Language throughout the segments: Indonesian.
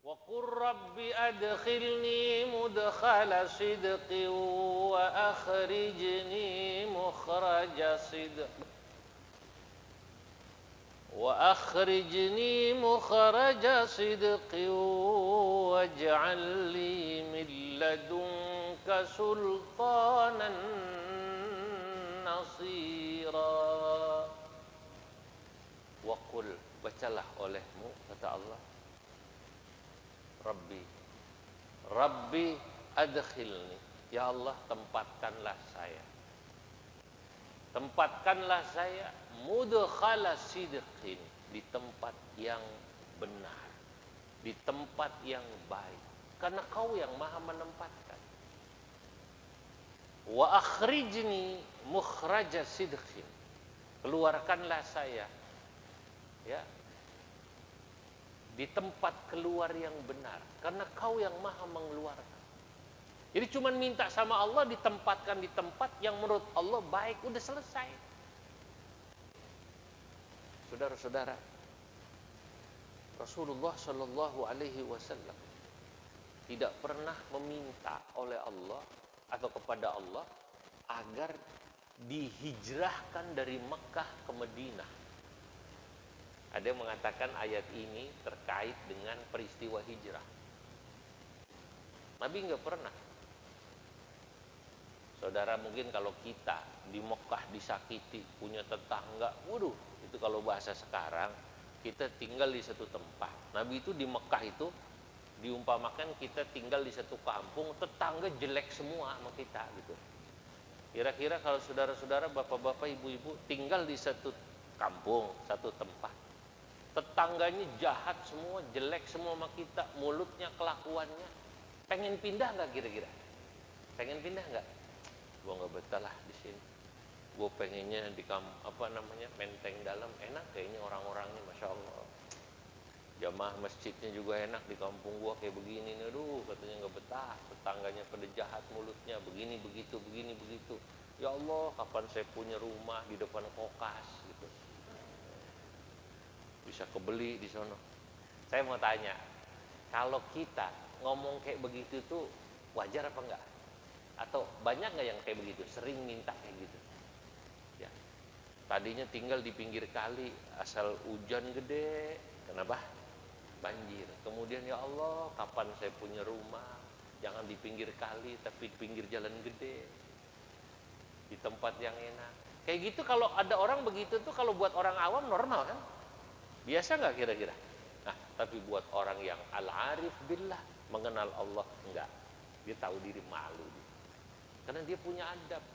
Wa qur rabbi adkhilni mudkhala sidqin wa akhrijni mukhraja sidq وأخرجني مخرج صدق واجعل لي من لدنك سلطانا نصيرا. Waqul, bacalah olehmu, kata Allah, Rabbi adkhilni, ya Allah tempatkanlah saya mudkhala sidqin, di tempat yang benar, di tempat yang baik, karena Kau yang Maha menempatkan. Wa akhrijni mukhraja sidqin, keluarkanlah saya ya di tempat keluar yang benar, karena Kau yang Maha mengeluarkan. Jadi cuma minta sama Allah ditempatkan di tempat yang menurut Allah baik, udah selesai. Saudara-saudara, Rasulullah Shallallahu Alaihi Wasallam tidak pernah meminta oleh Allah atau kepada Allah agar dihijrahkan dari Mekah ke Madinah. Ada yang mengatakan ayat ini terkait dengan peristiwa hijrah. Nabi nggak pernah. Saudara, mungkin kalau kita di Mekah disakiti, punya tetangga, waduh, itu kalau bahasa sekarang, kita tinggal di satu tempat. Nabi itu di Mekah itu diumpamakan kita tinggal di satu kampung, tetangga jelek semua sama kita gitu. Kira-kira kalau saudara-saudara, bapak-bapak, ibu-ibu tinggal di satu kampung, satu tempat, tetangganya jahat semua, jelek semua sama kita, mulutnya, kelakuannya, pengen pindah nggak kira-kira? Pengen pindah nggak? Gua nggak betah lah di sini. Gue pengennya di Menteng Dalam, enak kayaknya orang-orangnya, masya Allah. Jamaah masjidnya juga enak, di kampung gua kayak begini nih, aduh katanya nggak betah, tetangganya pada jahat mulutnya, begini begitu. Ya Allah, kapan saya punya rumah di depan kokas gitu, bisa kebeli di sono. Saya mau tanya, kalau kita ngomong kayak begitu tuh wajar apa enggak? Atau banyak nggak yang kayak begitu, sering minta kayak gitu? Ya, tadinya tinggal di pinggir kali, asal hujan gede, kenapa? Banjir. Kemudian, ya Allah, kapan saya punya rumah, jangan di pinggir kali, tapi di pinggir jalan gede, di tempat yang enak. Kayak gitu kalau ada orang begitu tuh, kalau buat orang awam normal kan? Biasa nggak kira-kira? Nah, tapi buat orang yang al-arif billah, mengenal Allah, enggak. Dia tahu diri, malu. Karena dia punya adab.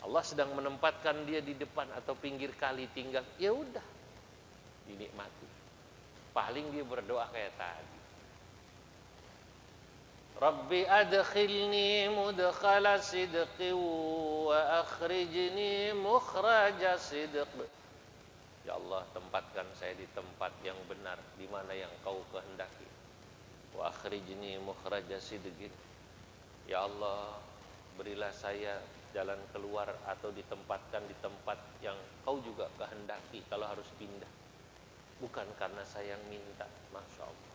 Allah sedang menempatkan dia di depan atau pinggir kali tinggal, ya udah, dinikmati. Paling dia berdoa kayak tadi, Rabbi adkhilni mudkhala sidqin wa akhrijni mukhraja sidq. Ya Allah, tempatkan saya di tempat yang benar, di mana yang Kau kehendaki. Wa akhrijni mukhraja sidqin. Ya Allah, berilah saya jalan keluar atau ditempatkan di tempat yang Kau juga kehendaki kalau harus pindah. Bukan karena saya yang minta, masya Allah.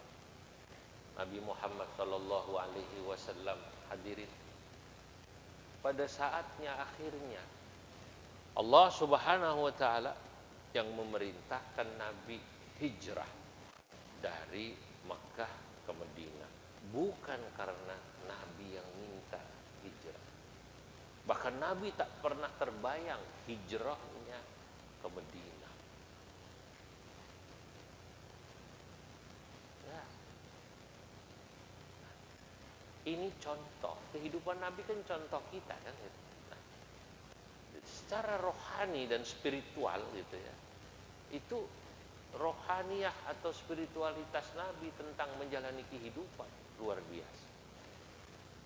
Nabi Muhammad Shallallahu Alaihi Wasallam, hadirin, pada saatnya akhirnya Allah Subhanahu Wa Taala yang memerintahkan Nabi hijrah dari Makkah ke Madinah, bukan karena Nabi yang minta hijrah. Bahkan Nabi tak pernah terbayang hijrahnya ke Madinah. Ya. Ini contoh, kehidupan Nabi kan contoh kita kan. Nah, secara rohani dan spiritual gitu ya, itu rohaniyah atau spiritualitas Nabi tentang menjalani kehidupan luar biasa.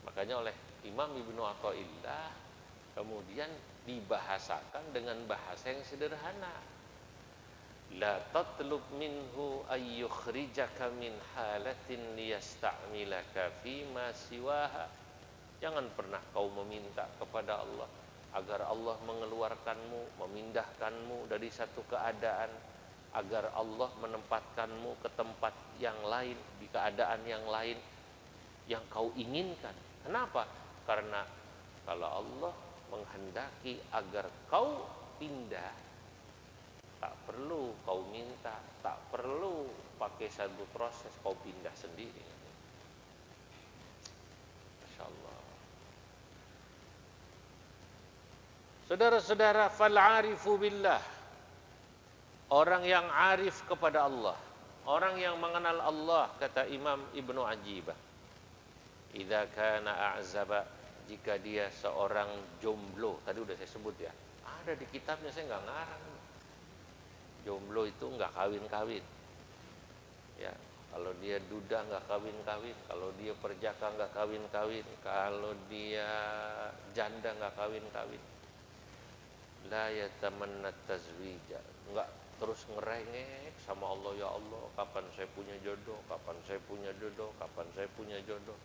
Makanya oleh Imam Ibnu Athaillah kemudian dibahasakan dengan bahasa yang sederhana. La tatlub minhu ayyukhrijaka min halatin liyasta'milaka fima siwaha. Jangan pernah kau meminta kepada Allah agar Allah mengeluarkanmu, memindahkanmu dari satu keadaan, agar Allah menempatkanmu ke tempat yang lain, di keadaan yang lain yang kau inginkan. Kenapa? Karena kalau Allah menghendaki agar kau pindah, tak perlu kau minta, tak perlu pakai satu proses, kau pindah sendiri. Masya Allah. Saudara-saudara, fal-arifu billah, orang yang arif kepada Allah, orang yang mengenal Allah, kata Imam Ibnu Ajibah, idza kana a'zaba, jika dia seorang jomblo, tadi udah saya sebut ya, ada di kitabnya, saya nggak ngarang. Jomblo itu nggak kawin-kawin, ya. Kalau dia duda nggak kawin-kawin, kalau dia perjaka nggak kawin-kawin, kalau dia janda nggak kawin-kawin. La yatamanna tazwija, nggak terus ngerengek sama Allah, ya Allah, kapan saya punya jodoh, kapan saya punya jodoh, kapan saya punya jodoh.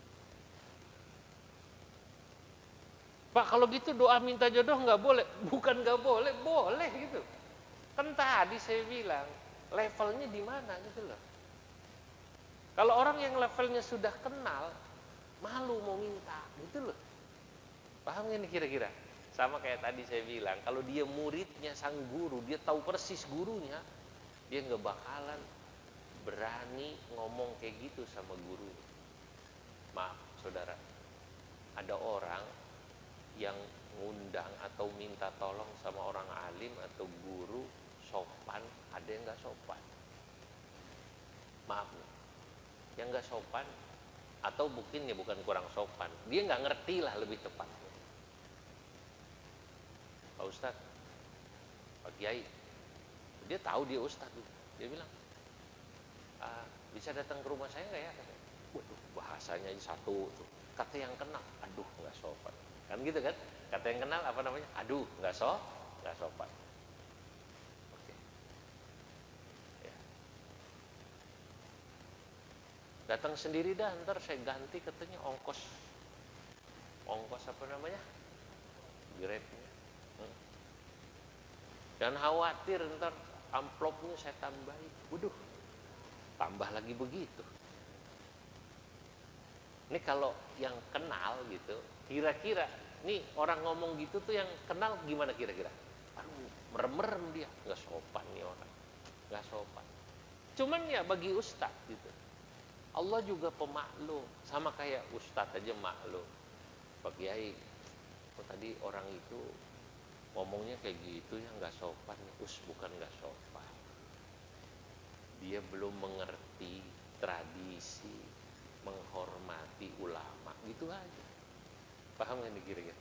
Pak, kalau gitu doa minta jodoh nggak boleh? Bukan nggak boleh, boleh gitu. Kan tadi saya bilang levelnya di mana gitu loh. Kalau orang yang levelnya sudah kenal, malu mau minta gitu loh. Paham nggak nih kira-kira? Sama kayak tadi saya bilang, kalau dia muridnya sang guru, dia tahu persis gurunya, dia nggak bakalan berani ngomong kayak gitu sama guru. Maaf saudara, ada orang yang ngundang atau minta tolong sama orang alim atau guru sopan, ada yang nggak sopan. Maaf nih, yang nggak sopan atau mungkin ya bukan kurang sopan, dia nggak ngerti lah lebih tepatnya. Pak Ustadz, Pak Kiai, dia tahu dia Ustadz, dia bilang, bisa datang ke rumah saya nggak ya? Waduh, bahasanya satu tuh, kata yang kenal, aduh nggak sopan, kan gitu kan? Kata yang kenal apa namanya? Aduh nggak sopan. Oke. Ya. Datang sendiri dah, ntar saya ganti katanya ongkos apa namanya? Grabnya. Dan khawatir ntar amplopnya saya tambahin. Waduh, tambah lagi begitu. Ini kalau yang kenal gitu, kira-kira nih orang ngomong gitu tuh yang kenal gimana kira-kira? Aduh, merem-merem dia, nggak sopan nih orang, nggak sopan. Cuman ya bagi ustadz gitu, Allah juga pemaklum, sama kayak ustadz aja maklum. Pak Kiai, tadi orang itu ngomongnya kayak gitu ya, nggak sopan. Bukan nggak sopan, dia belum mengerti tradisi menghormati ulama, gitu aja. Paham nggak nih kira-kira?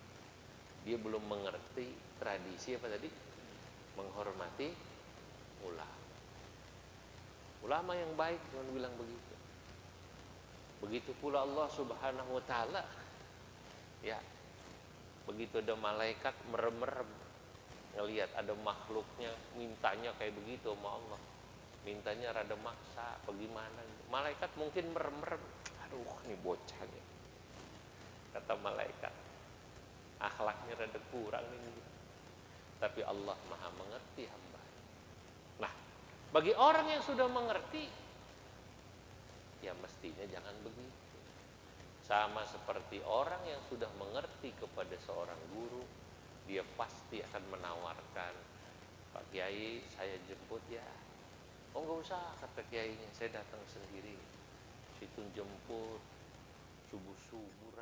Dia belum mengerti tradisi apa tadi? Menghormati ulama yang baik, jangan bilang begitu. Begitu pula Allah Subhanahu wa taala, ya. Begitu ada malaikat merem-merem ngelihat ada makhluknya mintanya kayak begitu sama Allah, mintanya rada maksa bagaimana, malaikat mungkin merem-merem, aduh ini bocah nih, kata malaikat akhlaknya rada kurang ini. Tapi Allah maha mengerti hamba. Nah, bagi orang yang sudah mengerti, ya mestinya jangan begitu. Sama seperti orang yang sudah mengerti kepada seorang guru, dia pasti akan menawarkan, Pak Kiai saya jemput ya. Oh nggak usah, kata kiainya, saya datang sendiri. Situ jemput subuh-subuh,